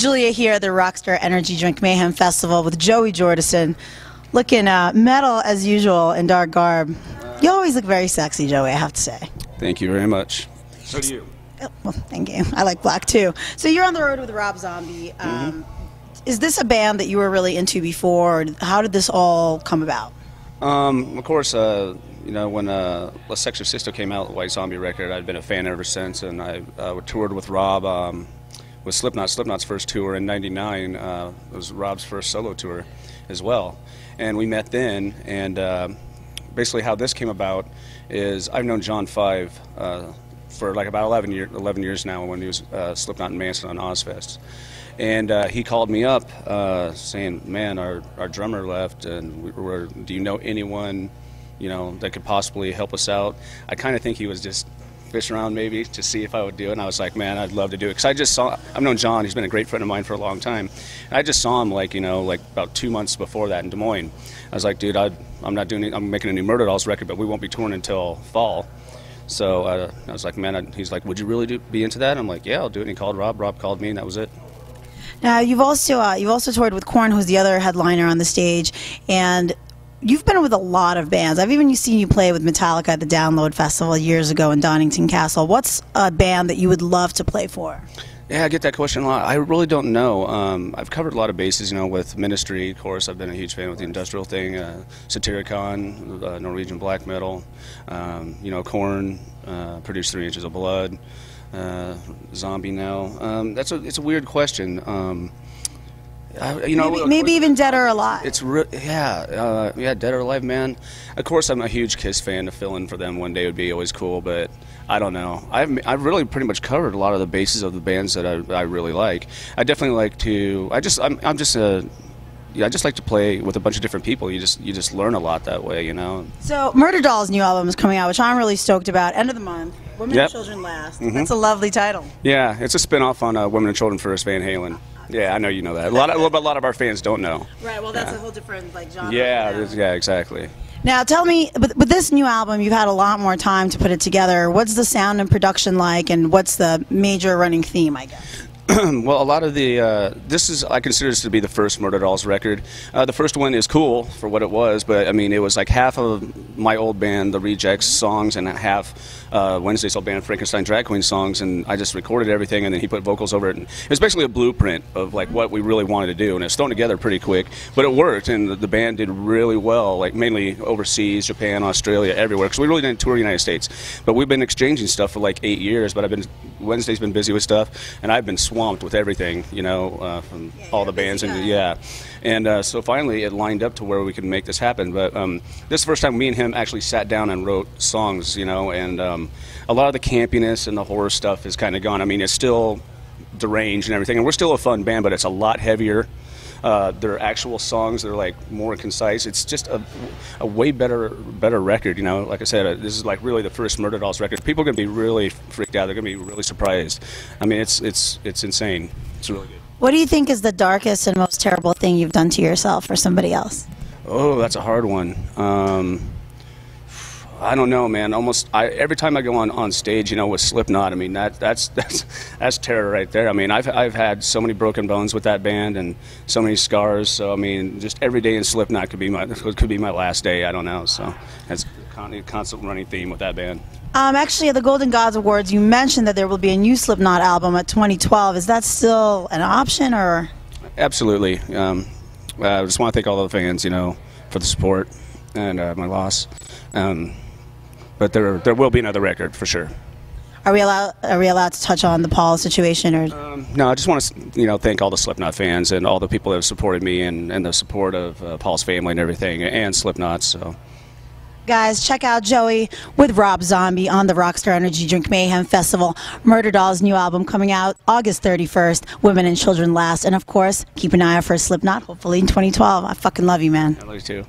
Julia here at the Rockstar Energy Drink Mayhem Festival with Joey Jordison, looking metal as usual in dark garb. You always look very sexy, Joey, I have to say. Thank you very much. So do you. Oh, well, thank you. I like black too. So you're on the road with Rob Zombie. Is this a band that you were really into before, or how did this all come about? Of course, you know, when La Sexo Sisto came out, the White Zombie record, I'd been a fan ever since, and I toured with Rob with Slipknot. Slipknot's first tour in '99 was Rob's first solo tour as well, and we met then. And basically, how this came about is I've known John Five for like about 11 years now, when he was Slipknot and Manson on Ozfest. And he called me up saying, man, our drummer left, and do you know anyone, you know, that could possibly help us out? I kind of think he was just fishing around maybe to see if I would do it, and I was like, man, I'd love to do it. Because I've known John, he's been a great friend of mine for a long time. And I just saw him like, you know, like about 2 months before that in Des Moines. I was like, dude, I'm making a new Murder Dolls record, but we won't be touring until fall. So I was like, man, he's like, would you really be into that? I'm like, yeah, I'll do it. And he called Rob. Rob called me, and that was it. Now, you've also toured with Korn, who's the other headliner on the stage, and you've been with a lot of bands. I've even seen you play with Metallica at the Download Festival years ago in Donington Castle. What's a band that you would love to play for? Yeah, I get that question a lot. I really don't know. I've covered a lot of bases, you know, with Ministry, of course. I've been a huge fan with the industrial thing, Satyricon, Norwegian black metal, you know, Korn, produced 3 Inches of Blood. Zombie now. It's a weird question. You know, maybe even Dead or Alive. Yeah, Dead or Alive, man. Of course, I'm a huge Kiss fan. To fill in for them one day would be always cool, but I don't know. I've really pretty much covered a lot of the bases of the bands that I really like. I definitely like to. I just like to play with a bunch of different people. You just learn a lot that way, you know. So Murder Dolls' new album is coming out, which I'm really stoked about. End of the month. Women and Children Last. That's a lovely title. Yeah, it's a spin-off on Women and Children First, Van Halen. Yeah, I know you know that. A lot of our fans don't know. Right. Well, that's a whole different genre. Yeah, exactly. Now, tell me, with this new album, you've had a lot more time to put it together. What's the sound and production like, and what's the major running theme, I guess? Well, a lot of the I consider this to be the first Murder Dolls record. The first one is cool for what it was, but I mean, it was like half of my old band, the Rejects, songs, and half Wednesday's old band, Frankenstein Drag Queen songs, and I just recorded everything, and then he put vocals over it. And it was basically a blueprint of like what we really wanted to do, and it's thrown together pretty quick, but it worked, and the band did really well, like mainly overseas, Japan, Australia, everywhere, because we really didn't tour the United States. But we've been exchanging stuff for like 8 years, but Wednesday's been busy with stuff, and I've been swamped with everything, you know, from all the bands, and so finally it lined up to where we could make this happen. But this is the first time me and him actually sat down and wrote songs, you know, and a lot of the campiness and the horror stuff is kind of gone. I mean, it's still deranged and everything, and we're still a fun band, but it's a lot heavier. They're actual songs that are like more concise. It's just a way better record, you know. Like I said, this is like really the first Murder Dolls record. People are gonna be really freaked out. They're gonna be really surprised. I mean, it's insane. It's really good. What do you think is the darkest and most terrible thing you've done to yourself or somebody else? Oh, that's a hard one. I don't know, man. Every time I go on stage, you know, with Slipknot, I mean that's terror right there. I mean, I've had so many broken bones with that band and so many scars. So I mean, just every day in Slipknot could be my last day. I don't know. So that's a constant running theme with that band. Actually, at the Golden Gods Awards, you mentioned that there will be a new Slipknot album at 2012. Is that still an option, or? Absolutely. I just want to thank all the fans, you know, for the support and my loss. But there will be another record for sure. Are we allowed to touch on the Paul situation, or? No, I just want to, you know, thank all the Slipknot fans and all the people that have supported me and the support of Paul's family and everything, and Slipknot. So. Guys, check out Joey with Rob Zombie on the Rockstar Energy Drink Mayhem Festival. Murder Dolls' new album coming out August 31st. Women and Children Last, and of course, keep an eye out for Slipknot. Hopefully in 2012. I fucking love you, man. I love you too.